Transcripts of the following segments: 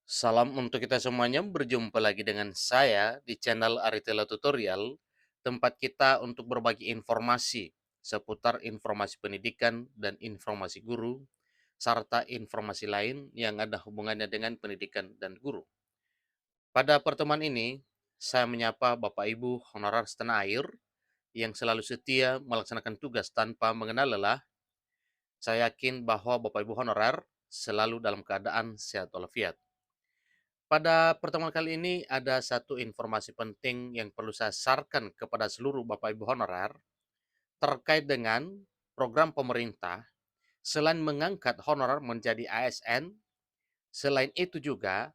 Salam untuk kita semuanya, berjumpa lagi dengan saya di channel Aritela Tutorial, tempat kita untuk berbagi informasi seputar informasi pendidikan dan informasi guru, serta informasi lain yang ada hubungannya dengan pendidikan dan guru. Pada pertemuan ini, saya menyapa Bapak Ibu honorer setanah air yang selalu setia melaksanakan tugas tanpa mengenal lelah. Saya yakin bahwa Bapak Ibu honorer selalu dalam keadaan sehat walafiat. Pada pertemuan kali ini ada satu informasi penting yang perlu saya sarankan kepada seluruh Bapak Ibu honorer terkait dengan program pemerintah. Selain mengangkat honorer menjadi ASN, selain itu juga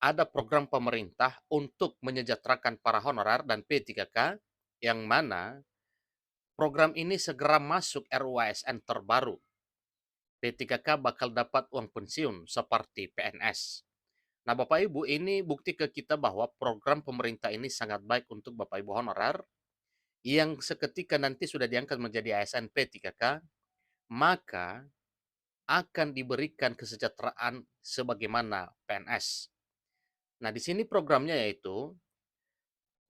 ada program pemerintah untuk menyejahterakan para honorer dan P3K yang mana program ini segera masuk RUU ASN terbaru. P3K bakal dapat uang pensiun seperti PNS. Nah, Bapak Ibu, ini bukti ke kita bahwa program pemerintah ini sangat baik untuk Bapak Ibu honorer yang seketika nanti sudah diangkat menjadi ASN P3K, maka akan diberikan kesejahteraan sebagaimana PNS. Nah, di sini programnya yaitu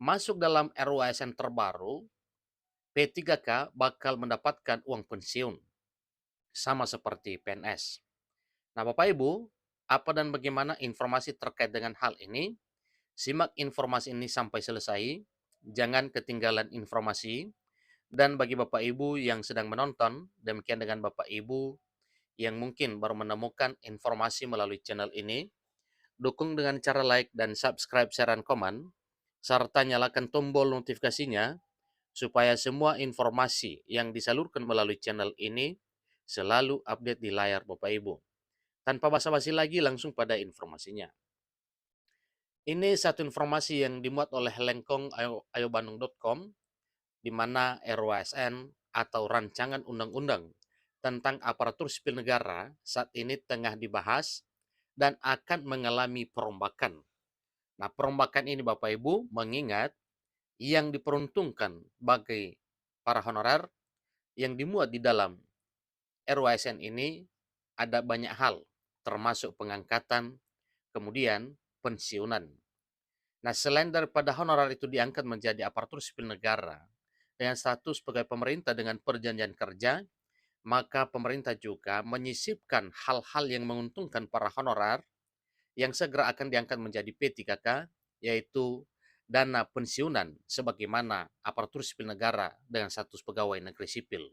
masuk dalam RUU ASN terbaru, P3K bakal mendapatkan uang pensiun sama seperti PNS. Nah, Bapak Ibu, apa dan bagaimana informasi terkait dengan hal ini? Simak informasi ini sampai selesai, jangan ketinggalan informasi. Dan bagi Bapak Ibu yang sedang menonton, demikian dengan Bapak Ibu yang mungkin baru menemukan informasi melalui channel ini, dukung dengan cara like dan subscribe, share, dan komen, serta nyalakan tombol notifikasinya supaya semua informasi yang disalurkan melalui channel ini selalu update di layar Bapak Ibu. Tanpa basa-basi lagi, langsung pada informasinya. Ini satu informasi yang dimuat oleh Lengkong ayobandung.com, di mana RUASN atau Rancangan Undang-Undang tentang Aparatur Sipil Negara saat ini tengah dibahas dan akan mengalami perombakan. Nah, perombakan ini Bapak Ibu mengingat yang diperuntukkan bagi para honorer yang dimuat di dalam RUASN ini ada banyak hal, termasuk pengangkatan, kemudian pensiunan. Nah, selain daripada honorer itu diangkat menjadi aparatur sipil negara dengan status pegawai pemerintah dengan perjanjian kerja, maka pemerintah juga menyisipkan hal-hal yang menguntungkan para honorer yang segera akan diangkat menjadi P3K, yaitu dana pensiunan sebagaimana aparatur sipil negara dengan status pegawai negeri sipil.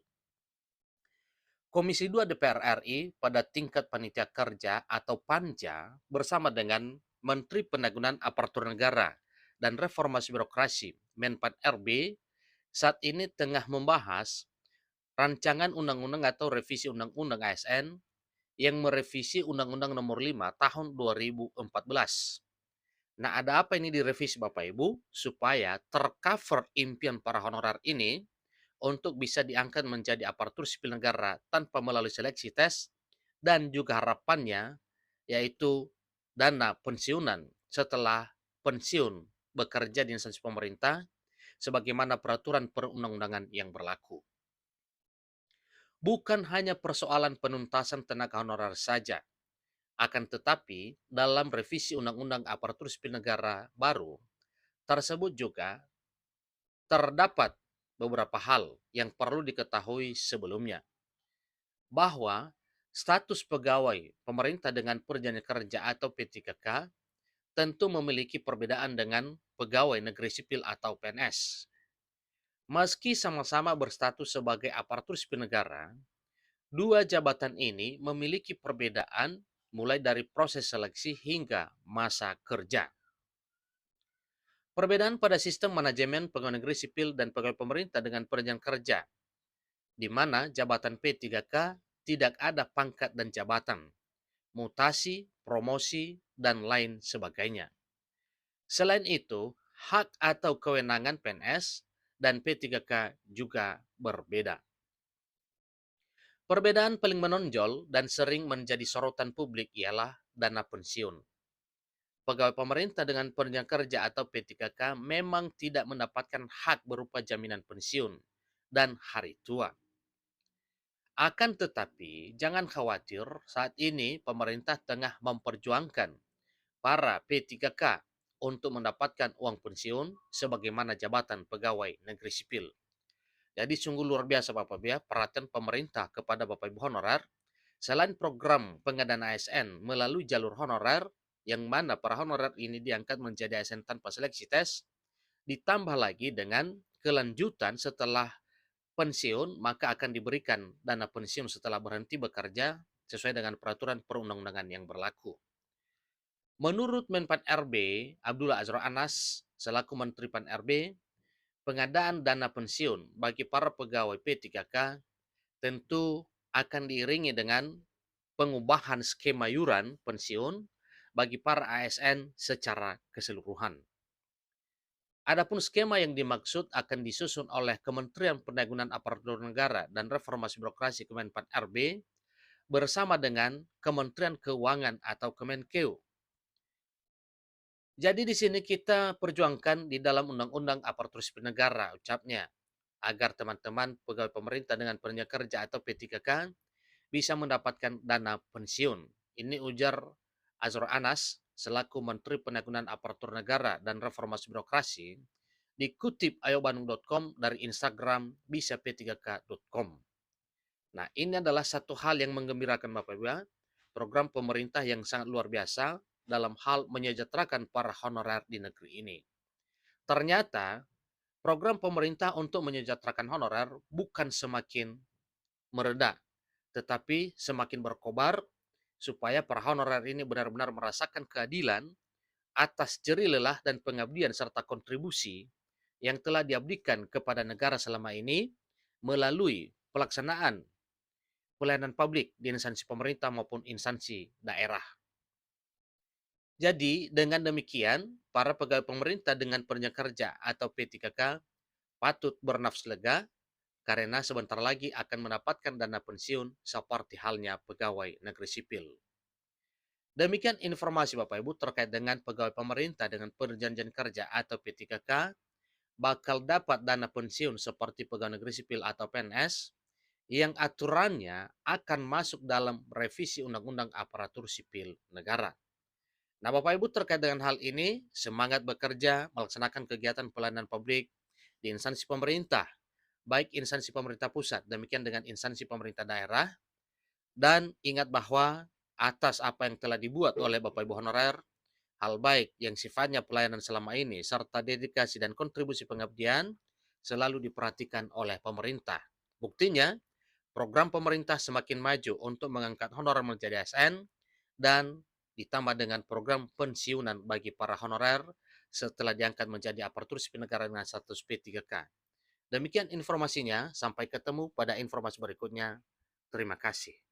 Komisi 2 DPR RI pada tingkat panitia kerja atau Panja bersama dengan Menteri Penanggulangan Aparatur Negara dan Reformasi Birokrasi Menpan RB saat ini tengah membahas rancangan undang-undang atau revisi undang-undang ASN yang merevisi Undang-Undang Nomor 5 Tahun 2014. Nah, ada apa ini direvisi Bapak Ibu? Supaya tercover impian para honorer ini untuk bisa diangkat menjadi aparatur sipil negara tanpa melalui seleksi tes dan juga harapannya yaitu dana pensiunan setelah pensiun bekerja di instansi pemerintah sebagaimana peraturan perundang-undangan yang berlaku. Bukan hanya persoalan penuntasan tenaga honorer saja, akan tetapi dalam revisi Undang-Undang Aparatur Sipil Negara baru tersebut juga terdapat beberapa hal yang perlu diketahui sebelumnya, bahwa status pegawai pemerintah dengan perjanjian kerja atau P3K tentu memiliki perbedaan dengan pegawai negeri sipil atau PNS. Meski sama-sama berstatus sebagai aparatur sipil negara, dua jabatan ini memiliki perbedaan mulai dari proses seleksi hingga masa kerja. Perbedaan pada sistem manajemen pegawai negeri sipil dan pegawai pemerintah dengan perjanjian kerja, di mana jabatan P3K tidak ada pangkat dan jabatan, mutasi, promosi, dan lain sebagainya. Selain itu, hak atau kewenangan PNS dan P3K juga berbeda. Perbedaan paling menonjol dan sering menjadi sorotan publik ialah dana pensiun. Pegawai pemerintah dengan perjanjian kerja atau P3K memang tidak mendapatkan hak berupa jaminan pensiun dan hari tua. Akan tetapi, jangan khawatir, saat ini pemerintah tengah memperjuangkan para P3K untuk mendapatkan uang pensiun sebagaimana jabatan pegawai negeri sipil. Jadi sungguh luar biasa Bapak Ibu ya, perhatian pemerintah kepada Bapak Ibu honorer. Selain program pengadaan ASN melalui jalur honorer, yang mana para honorer ini diangkat menjadi ASN tanpa seleksi tes, ditambah lagi dengan kelanjutan setelah pensiun, maka akan diberikan dana pensiun setelah berhenti bekerja sesuai dengan peraturan perundang-undangan yang berlaku. Menurut Menpan RB, Abdullah Azwar Anas, selaku Menteri Pan RB, pengadaan dana pensiun bagi para pegawai P3K tentu akan diiringi dengan pengubahan skema yuran pensiun bagi para ASN secara keseluruhan. Adapun skema yang dimaksud akan disusun oleh Kementerian Pendayagunaan Aparatur Negara dan Reformasi Birokrasi Kemenpan RB bersama dengan Kementerian Keuangan atau Kemenkeu. Jadi di sini kita perjuangkan di dalam Undang-Undang Aparatur Sipil Negara, ucapnya, agar teman-teman pegawai pemerintah dengan pekerja kerja atau P3K bisa mendapatkan dana pensiun. Ini ujar Azwar Anas selaku Menteri Pendayagunaan Aparatur Negara dan Reformasi Birokrasi, dikutip ayobandung.com dari Instagram bisap3k.com. Nah, ini adalah satu hal yang menggembirakan Bapak Ibu ya, program pemerintah yang sangat luar biasa dalam hal menyejahterakan para honorer di negeri ini. Ternyata program pemerintah untuk menyejahterakan honorer bukan semakin mereda, tetapi semakin berkobar supaya para honorer ini benar-benar merasakan keadilan atas jerih lelah dan pengabdian serta kontribusi yang telah diabdikan kepada negara selama ini melalui pelaksanaan pelayanan publik di instansi pemerintah maupun instansi daerah. Jadi, dengan demikian, para pegawai pemerintah dengan pekerja kerja atau P3K patut bernafas lega karena sebentar lagi akan mendapatkan dana pensiun seperti halnya pegawai negeri sipil. Demikian informasi Bapak Ibu terkait dengan pegawai pemerintah dengan perjanjian kerja atau P3K bakal dapat dana pensiun seperti pegawai negeri sipil atau PNS yang aturannya akan masuk dalam revisi Undang-Undang Aparatur Sipil Negara. Nah, Bapak Ibu terkait dengan hal ini, semangat bekerja melaksanakan kegiatan pelayanan publik di instansi pemerintah, baik instansi pemerintah pusat, demikian dengan instansi pemerintah daerah, dan ingat bahwa atas apa yang telah dibuat oleh Bapak Ibu honorer, hal baik yang sifatnya pelayanan selama ini, serta dedikasi dan kontribusi pengabdian selalu diperhatikan oleh pemerintah. Buktinya, program pemerintah semakin maju untuk mengangkat honorer menjadi ASN dan ditambah dengan program pensiunan bagi para honorer setelah diangkat menjadi aparatur sipil negara dengan status P3K. Demikian informasinya, sampai ketemu pada informasi berikutnya. Terima kasih.